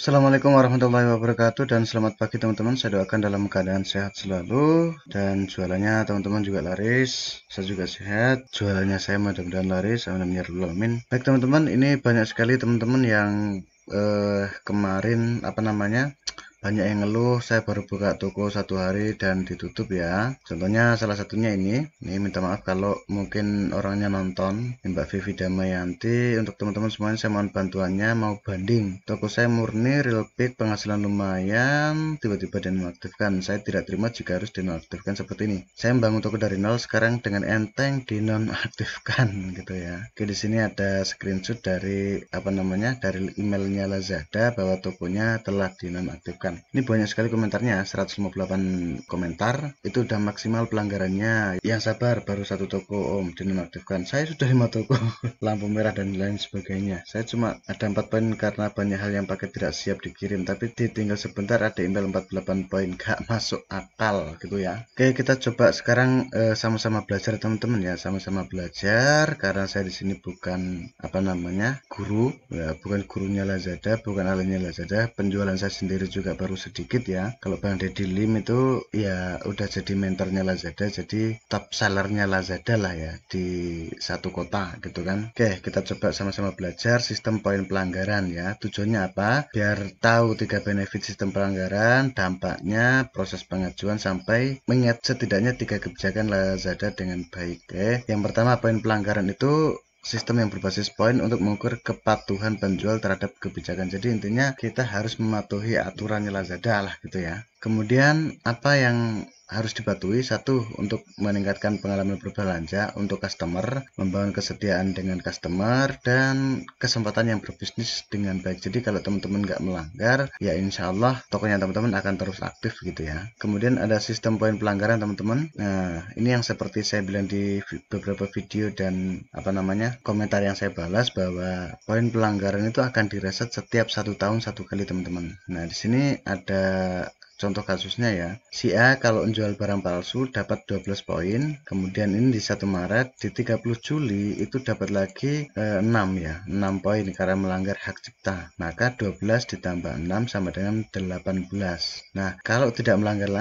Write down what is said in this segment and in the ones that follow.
Assalamualaikum warahmatullahi wabarakatuh dan selamat pagi teman-teman. Saya doakan dalam keadaan sehat selalu dan jualannya teman-teman juga laris. Saya juga sehat, jualannya saya mudah-mudahan laris. Amin ya rabbal alamin. Baik teman-teman, ini banyak sekali teman-teman yang kemarin banyak yang ngeluh saya baru buka toko 1 hari dan ditutup ya. Contohnya salah satunya ini minta maaf kalau mungkin orangnya nonton, Mbak Vivi Damayanti. Untuk teman-teman semuanya saya mohon bantuannya, mau banding toko saya murni real pick, penghasilan lumayan, tiba-tiba dinonaktifkan. Saya tidak terima jika harus dinonaktifkan seperti ini. Saya membangun toko dari nol, sekarang dengan enteng dinonaktifkan gitu ya. Oke, di sini ada screenshot dari dari emailnya Lazada bahwa tokonya telah dinonaktifkan. Ini banyak sekali komentarnya, 158 komentar. Itu udah maksimal pelanggarannya. Yang sabar, baru 1 toko om dinonaktifkan. Saya sudah 5 toko, lampu merah dan lain sebagainya. Saya cuma ada 4 poin karena banyak hal yang pakai tidak siap dikirim, tapi ditinggal sebentar ada email 48 poin, gak masuk akal gitu ya. Oke, kita coba sekarang sama-sama belajar teman-teman ya, sama-sama belajar karena saya di sini bukan guru ya, bukan gurunya Lazada, bukan ahlinya Lazada. Penjualan saya sendiri juga baru sedikit ya. Kalau Bang Deddy Lim itu ya udah jadi mentornya Lazada, jadi top sellernya Lazada lah ya di satu kota gitu kan. Oke, kita coba sama-sama belajar sistem poin pelanggaran ya. Tujuannya apa? Biar tahu 3 benefit sistem pelanggaran, dampaknya, proses pengajuan, sampai mengingat setidaknya 3 kebijakan Lazada dengan baik. Oke, yang pertama poin pelanggaran itu sistem yang berbasis poin untuk mengukur kepatuhan penjual terhadap kebijakan. Jadi intinya kita harus mematuhi aturannya Lazada lah gitu ya. Kemudian apa yang harus dipatuhi? Satu, untuk meningkatkan pengalaman berbelanja untuk customer, membangun kesetiaan dengan customer, dan kesempatan yang berbisnis dengan baik. Jadi kalau teman-teman nggak melanggar, ya insya Allah tokonya teman-teman akan terus aktif gitu ya. Kemudian ada sistem poin pelanggaran teman-teman. Nah, ini yang seperti saya bilang di beberapa video dan komentar yang saya balas, bahwa poin pelanggaran itu akan direset setiap 1 tahun 1 kali teman-teman. Nah, di sini ada contoh kasusnya ya. Si A kalau menjual barang palsu dapat 12 poin. Kemudian ini di 1 Maret, di 30 Juli itu dapat lagi 6 ya. 6 poin karena melanggar hak cipta. Maka 12 ditambah 6 sama dengan 18. Nah, kalau tidak melanggar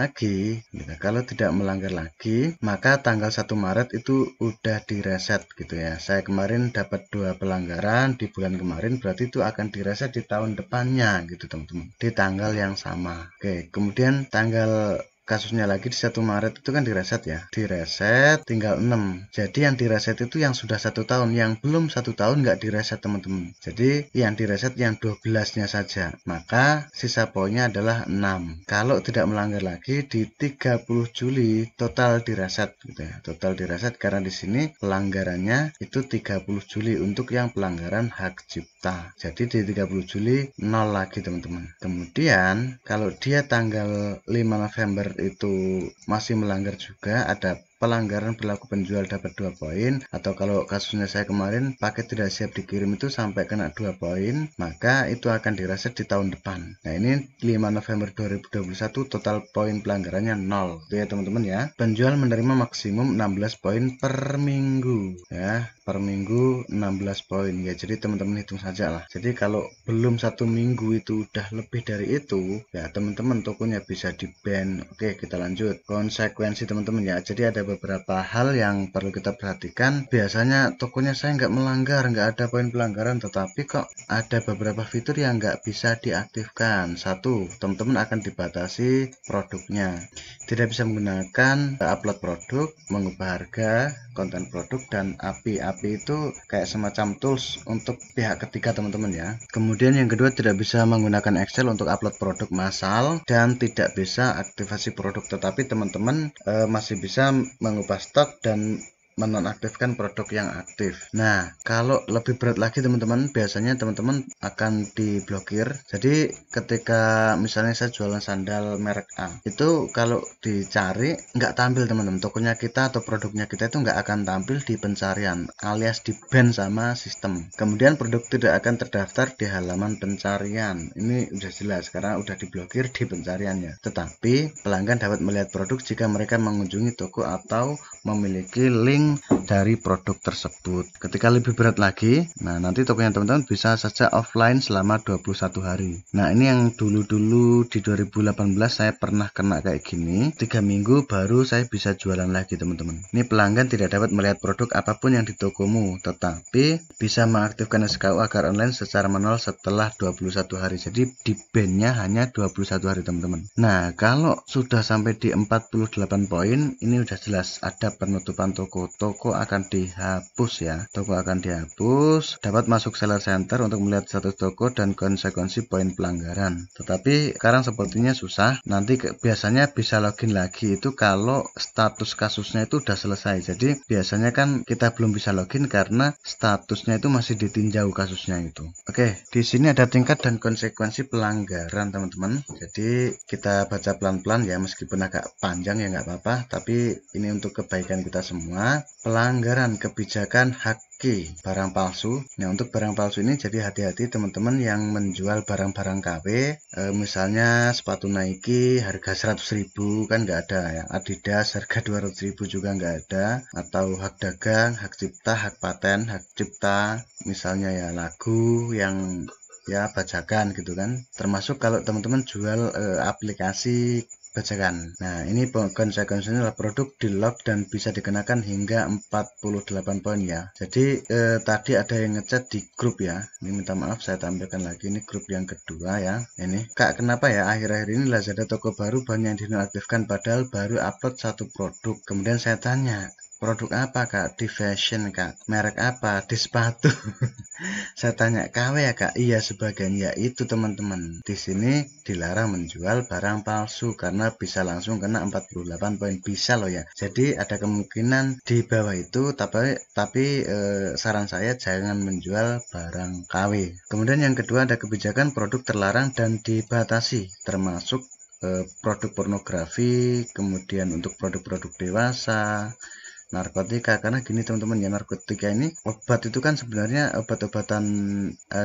lagi, maka tanggal 1 Maret itu udah direset gitu ya. Saya kemarin dapat 2 pelanggaran di bulan kemarin, berarti itu akan direset di tahun depannya gitu teman-teman. Di tanggal yang sama. Oke, kemudian tanggal kasusnya lagi di 1 Maret itu kan direset ya, direset tinggal 6. Jadi yang direset itu yang sudah 1 tahun, yang belum 1 tahun nggak direset teman-teman. Jadi yang direset yang 12-nya saja, maka sisa poinnya adalah 6. Kalau tidak melanggar lagi di 30 Juli total direset gitu ya, total direset karena di sini pelanggarannya itu 30 Juli untuk yang pelanggaran hak cipta. Jadi di 30 Juli 0 lagi teman-teman. Kemudian kalau dia tanggal 5 November itu masih melanggar juga, ada pelanggaran perilaku penjual dapat 2 poin, atau kalau kasusnya saya kemarin paket tidak siap dikirim itu sampai kena 2 poin, maka itu akan direset di tahun depan. Nah, ini 5 November 2021 total poin pelanggarannya 0. Itu ya teman-teman ya. Penjual menerima maksimum 16 poin per minggu ya. Per minggu 16 poin ya. Jadi teman-teman hitung saja lah. Jadi kalau belum 1 minggu itu udah lebih dari itu, ya teman-teman tokonya bisa di ban. Oke, kita lanjut. Konsekuensi teman-teman ya. Jadi ada beberapa hal yang perlu kita perhatikan. Biasanya tokonya saya nggak melanggar, nggak ada poin pelanggaran, tetapi kok ada beberapa fitur yang nggak bisa diaktifkan. Satu, teman-teman akan dibatasi produknya. Tidak bisa menggunakan upload produk, mengubah harga, konten produk, dan API. API itu kayak semacam tools untuk pihak ketiga teman-teman ya. Kemudian yang kedua, tidak bisa menggunakan Excel untuk upload produk massal, dan tidak bisa aktivasi produk, tetapi teman-teman masih bisa mengubah stok dan menonaktifkan produk yang aktif. Nah, kalau lebih berat lagi teman-teman, biasanya teman-teman akan diblokir. Jadi ketika misalnya saya jualan sandal merek A, itu kalau dicari nggak tampil teman-teman, tokonya kita atau produknya kita itu nggak akan tampil di pencarian, alias di ban sama sistem. Kemudian produk tidak akan terdaftar di halaman pencarian. Ini udah jelas karena udah diblokir di pencariannya. Tetapi pelanggan dapat melihat produk jika mereka mengunjungi toko atau memiliki link langsung dari produk tersebut. Ketika lebih berat lagi, nah nanti tokonya teman-teman bisa saja offline selama 21 hari. Nah ini yang dulu-dulu di 2018 saya pernah kena kayak gini, 3 minggu baru saya bisa jualan lagi teman-teman. Ini pelanggan tidak dapat melihat produk apapun yang di tokomu, tetapi bisa mengaktifkan SKU agar online secara manual setelah 21 hari. Jadi di ban-nya hanya 21 hari teman-teman. Nah kalau sudah sampai di 48 poin, ini udah jelas ada penutupan toko. Toko akan dihapus ya. Toko akan dihapus. Dapat masuk seller center untuk melihat status toko dan konsekuensi poin pelanggaran. Tetapi sekarang sepertinya susah. Nanti biasanya bisa login lagi itu kalau status kasusnya itu udah selesai. Jadi biasanya kan kita belum bisa login karena statusnya itu masih ditinjau kasusnya itu. Oke, di sini ada tingkat dan konsekuensi pelanggaran teman-teman. Jadi kita baca pelan-pelan ya, meskipun agak panjang ya nggak apa-apa, tapi ini untuk kebaikan kita semua. Pelanggaran kebijakan haki barang palsu. Nah untuk barang palsu ini jadi hati-hati teman-teman yang menjual barang-barang KW, misalnya sepatu Nike harga 100.000 kan nggak ada ya, Adidas harga 200.000 juga nggak ada, atau hak dagang, hak cipta, hak paten, hak cipta, misalnya ya lagu yang ya bajakan gitu kan, termasuk kalau teman-teman jual aplikasi bajakan. Nah ini konsekuensinya adalah produk di lock dan bisa dikenakan hingga 48 poin ya. Jadi tadi ada yang ngechat di grup ya, ini minta maaf saya tampilkan lagi, ini grup yang kedua ya. Ini Kak, kenapa ya akhir-akhir ini Lazada toko baru banyak yang dinonaktifkan padahal baru upload satu produk. Kemudian saya tanya, produk apa Kak? Di fashion Kak. Merek apa? Di sepatu. Saya tanya, KW ya Kak? Iya sebagian. Ya itu teman-teman. Di sini dilarang menjual barang palsu karena bisa langsung kena 48 poin. Bisa loh ya. Jadi ada kemungkinan di bawah itu, tapi saran saya jangan menjual barang KW. Kemudian yang kedua ada kebijakan produk terlarang dan dibatasi, termasuk produk pornografi, kemudian untuk produk-produk dewasa, narkotika. Karena gini teman-teman ya, narkotika ini obat itu kan sebenarnya obat-obatan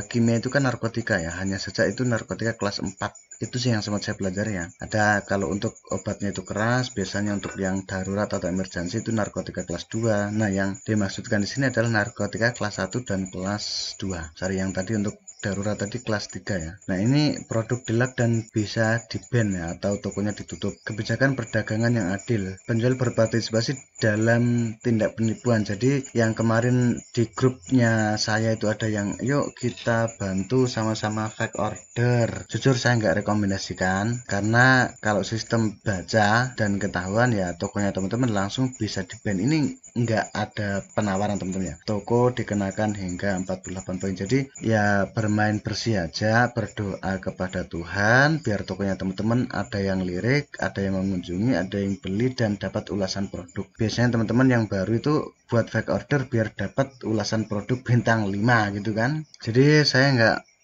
kimia itu kan narkotika ya, hanya saja itu narkotika kelas 4. Itu sih yang sempat saya pelajari ya. Ada kalau untuk obatnya itu keras, biasanya untuk yang darurat atau emergensi itu narkotika kelas 2. Nah yang dimaksudkan di sini adalah narkotika kelas 1 dan kelas 2. Sorry, yang tadi untuk darurat tadi kelas 3 ya. Nah ini produk dilak dan bisa di-ban ya, atau tokonya ditutup. Kebijakan perdagangan yang adil, penjual berpartisipasi dalam tindak penipuan. Jadi yang kemarin di grupnya saya itu ada yang yuk kita bantu sama-sama fake order. Jujur saya nggak rekomendasikan, karena kalau sistem baca dan ketahuan ya tokonya teman-teman langsung bisa di-ban. Ini nggak ada penawaran teman-teman ya, toko dikenakan hingga 48 poin. Jadi ya bermain bersih aja, berdoa kepada Tuhan biar tokonya teman-teman ada yang lirik, ada yang mengunjungi, ada yang beli dan dapat ulasan produk. Biasanya teman-teman yang baru itu buat fake order biar dapat ulasan produk bintang 5 gitu kan. Jadi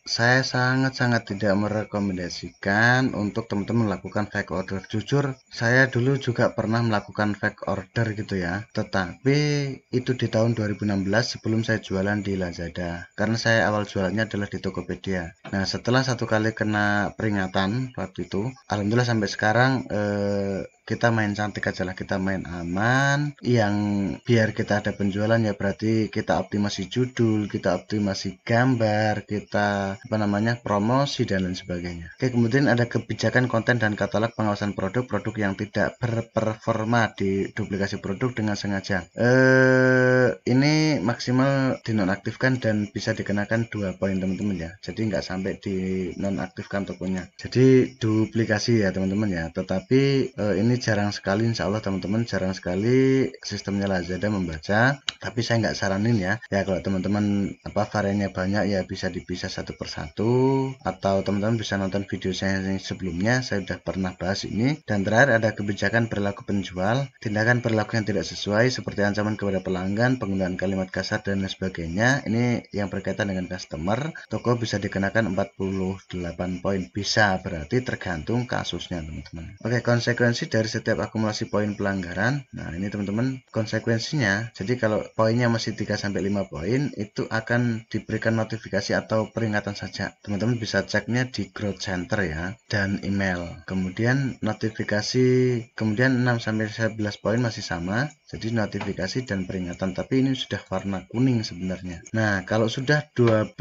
saya sangat-sangat tidak merekomendasikan untuk teman-teman melakukan fake order. Jujur, saya dulu juga pernah melakukan fake order gitu ya. Tetapi itu di tahun 2016 sebelum saya jualan di Lazada. Karena saya awal jualannya adalah di Tokopedia. Nah, setelah satu kali kena peringatan waktu itu, alhamdulillah sampai sekarang kita main cantik aja lah, kita main aman. Yang biar kita ada penjualan ya berarti kita optimasi judul, kita optimasi gambar, kita promosi dan lain sebagainya. Oke, kemudian ada kebijakan konten dan katalog pengawasan produk yang tidak berperforma di duplikasi produk dengan sengaja. Ini maksimal dinonaktifkan dan bisa dikenakan 2 poin teman-teman ya. Jadi nggak sampai dinonaktifkan tokonya. Jadi duplikasi ya teman-teman ya. Tetapi ini jarang sekali, insya Allah teman-teman jarang sekali sistemnya Lazada membaca. Tapi saya nggak saranin ya. Ya kalau teman-teman variannya banyak ya bisa dipisah satu persatu, atau teman-teman bisa nonton video saya yang sebelumnya, saya sudah pernah bahas ini. Dan terakhir ada kebijakan perilaku penjual, tindakan perilaku yang tidak sesuai seperti ancaman kepada pelanggan, penggunaan kalimat kasar dan lain sebagainya. Ini yang berkaitan dengan customer, toko bisa dikenakan 48 poin. Bisa, berarti tergantung kasusnya teman-teman. Oke, konsekuensi dari setiap akumulasi poin pelanggaran. Nah ini teman-teman konsekuensinya. Jadi kalau poinnya masih 3-5 poin, itu akan diberikan notifikasi atau peringatan peringatan saja. Teman-teman bisa ceknya di Growth Center ya, dan email. Kemudian notifikasi, kemudian 6-11 poin masih sama, jadi notifikasi dan peringatan, tapi ini sudah warna kuning sebenarnya. Nah, kalau sudah 12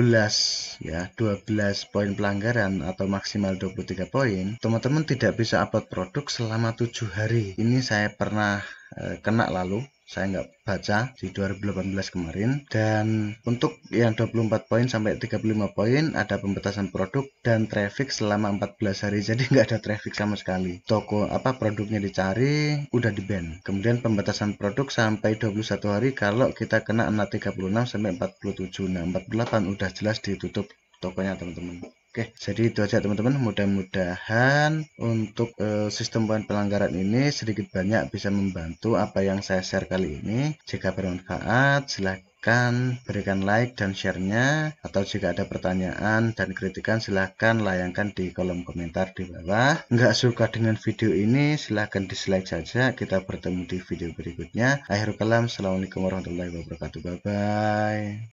ya, 12 poin pelanggaran atau maksimal 23 poin, teman-teman tidak bisa upload produk selama 7 hari. Ini saya pernah kena lalu, saya nggak baca di 2018 kemarin. Dan untuk yang 24 poin sampai 35 poin ada pembatasan produk dan traffic selama 14 hari, jadi nggak ada traffic sama sekali. Toko produknya dicari udah di ban. Kemudian pembatasan produk sampai 21 hari kalau kita kena 36 sampai 47. Nah, 48 udah jelas ditutup tokonya teman-teman. Oke, jadi itu aja teman-teman. Mudah-mudahan untuk sistem poin pelanggaran ini sedikit banyak bisa membantu apa yang saya share kali ini. Jika bermanfaat, silahkan berikan like dan share-nya. Atau jika ada pertanyaan dan kritikan, silahkan layangkan di kolom komentar di bawah. Nggak suka dengan video ini, silahkan dislike saja. Kita bertemu di video berikutnya. Akhirul kalam, assalamualaikum warahmatullahi wabarakatuh. Bye-bye.